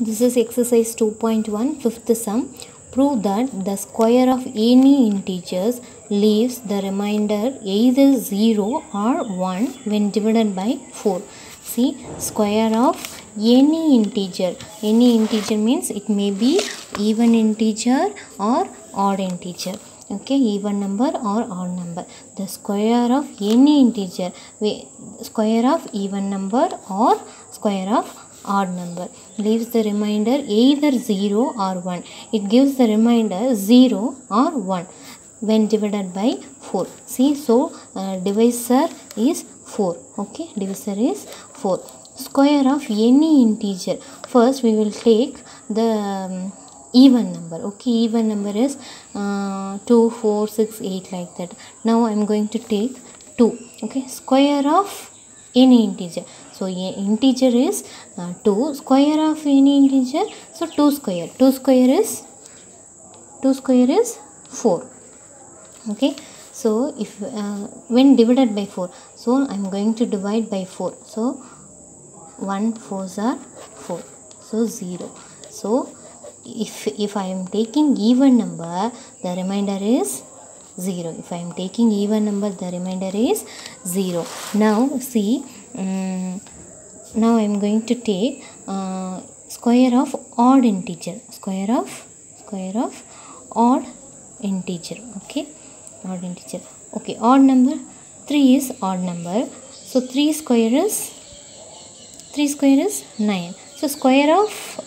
This is exercise 2.1, fifth sum. Prove that the square of any integers leaves the remainder either 0 or 1 when divided by 4. See, square of any integer. Any integer means it may be even integer or odd integer. Okay, even number or odd number. The square of any integer, square of even number or square of odd number, leaves the remainder either 0 or 1. It gives the remainder 0 or 1 when divided by 4. See, so divisor is 4. Okay, divisor is 4. Square of any integer. First we will take the even number. Okay, even number is 2, 4, 6, 8 like that. Now I am going to take 2. Okay, square of any integer. So integer is 2. Square of any integer, so 2 square. 2 square is 4. Okay, so if when divided by 4, so I am going to divide by 4. So 1 4s are 4, so 0. So if I am taking even number, the remainder is 0. If I am taking even number, the remainder is 0. Now see, now I am going to take square of odd integer. Square of odd integer. Okay, odd integer. Okay, odd number, 3 is odd number. So 3 square is 9. So square of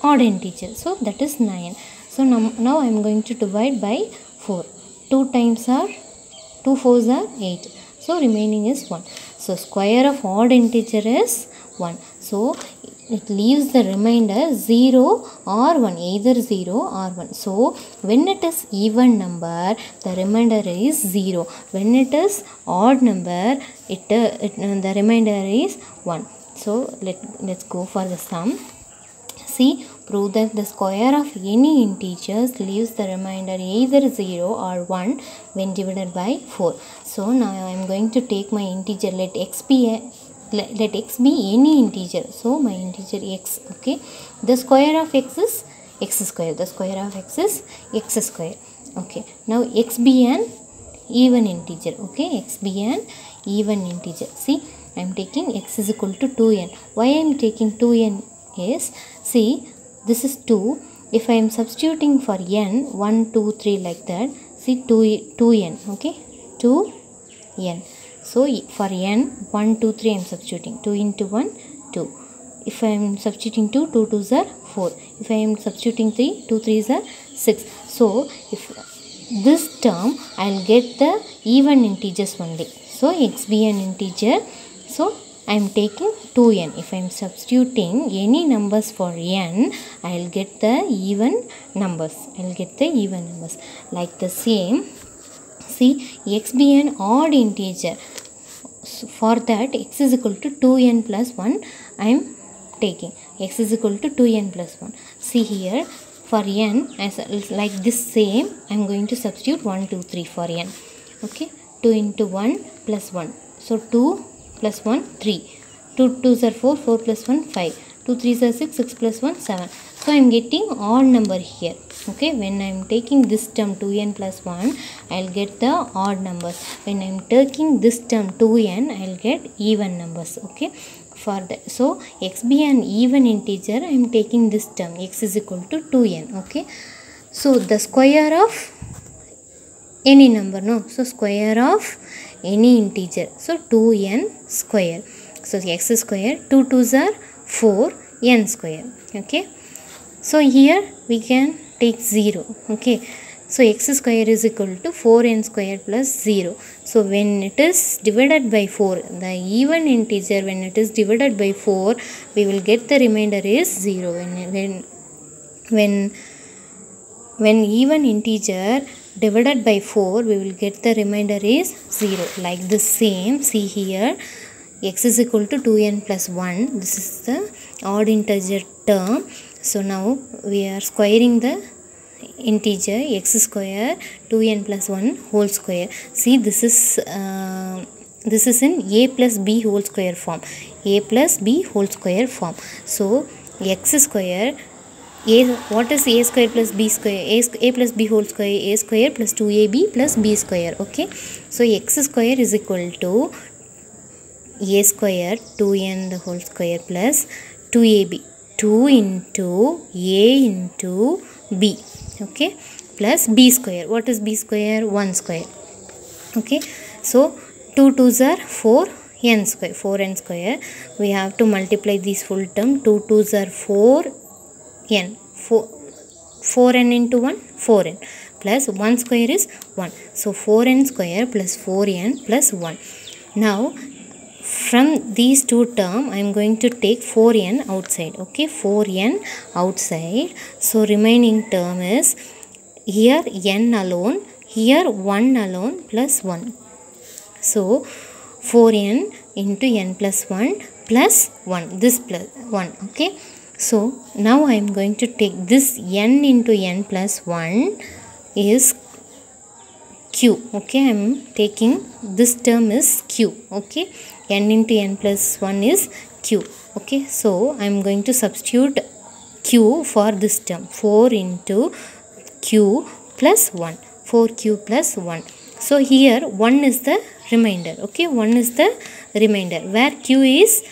odd integer, so that is 9. So now I am going to divide by 4. 2 times are 2 4s are 8. So remaining is 1. So square of odd integer is 1. So it leaves the remainder 0 or 1, either 0 or 1. So when it is even number, the remainder is 0. When it is odd number, the remainder is 1. So let's go for the sum. See, prove that the square of any integers leaves the remainder either 0 or 1 when divided by 4. So now I am going to take my integer. Let x be any integer. So my integer x. Okay, the square of x is x square. The square of x is x square. Okay, now x be an even integer. Okay, x be an even integer. See, I am taking x is equal to 2n. Why I am taking 2n is, see, this is 2. If I am substituting for n, 1 2 3 like that, see, 2n. Okay, 2n. So for n, 1 2 3 I am substituting. 2 into 1 2. If I am substituting 2, 2 2s are 4. If I am substituting 3, 2 3s are 6. So if this term, I will get the even integers only. So x be an integer. So I am taking 2n. If I am substituting any numbers for n, I will get the even numbers. I will get the even numbers. Like the same, see, x be an odd integer. So for that, x is equal to 2n plus 1. I am taking x is equal to 2n plus 1. See here, for n, like this same, I am going to substitute 1 2 3 for n. Okay, 2 into 1 plus 1. So 2 plus 1 3. 2 2s are 4, 4 plus 1 5. 2 3s are 6, 6 plus 1 7. So I am getting odd number here. Okay, when I am taking this term 2n plus 1, I will get the odd numbers. When I am taking this term 2n, I will get even numbers. Okay, for that, so x be an even integer, I am taking this term x is equal to 2n. Okay, so the square of any number, no, so square of any integer, so 2n square. So x square, 2 2s are 4, n square. Okay, so here we can take 0. Okay, so x square is equal to 4n square plus 0. So when it is divided by 4, the even integer, when it is divided by 4, we will get the remainder is 0. When even integer divided by 4, we will get the remainder is 0. Like the same, see here, x is equal to 2n plus 1. This is the odd integer term. So now we are squaring the integer x square 2n plus 1 whole square. See, this is in a plus b whole square form. A plus b whole square form. So x square, what is a square plus b square? A plus b whole square, a square plus 2ab plus b square. Okay, so x square is equal to a square 2n the whole square plus 2ab, 2 into a into b, okay, plus b square. What is b square? 1 square. Okay, so 2 2s are 4 n square, 4n square. We have to multiply this full term. 2 2s are 4 n, 4n into 1, 4n, plus 1 square is 1. So 4n square plus 4n plus 1. Now from these two terms I am going to take 4n outside. Okay, 4n outside. So remaining term is here n alone, here 1 alone plus 1. So 4n into n plus 1 plus 1, this plus 1. Okay, so now I am going to take this n into n plus 1 is q. Okay, I am taking this term is q. Okay, n into n plus 1 is q. Okay, so I am going to substitute q for this term. 4 into q plus 1, 4q plus 1. So here 1 is the remainder. Okay, 1 is the remainder, where q is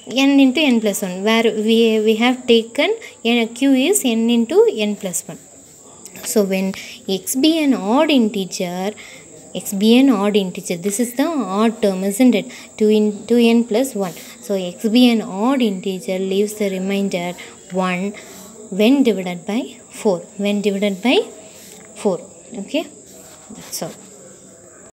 n into n plus 1, where we have taken q is n into n plus 1. So when x be an odd integer, this is the odd term, isn't it? 2n plus 1. So x be an odd integer leaves the remainder 1 when divided by 4. Okay, that's all.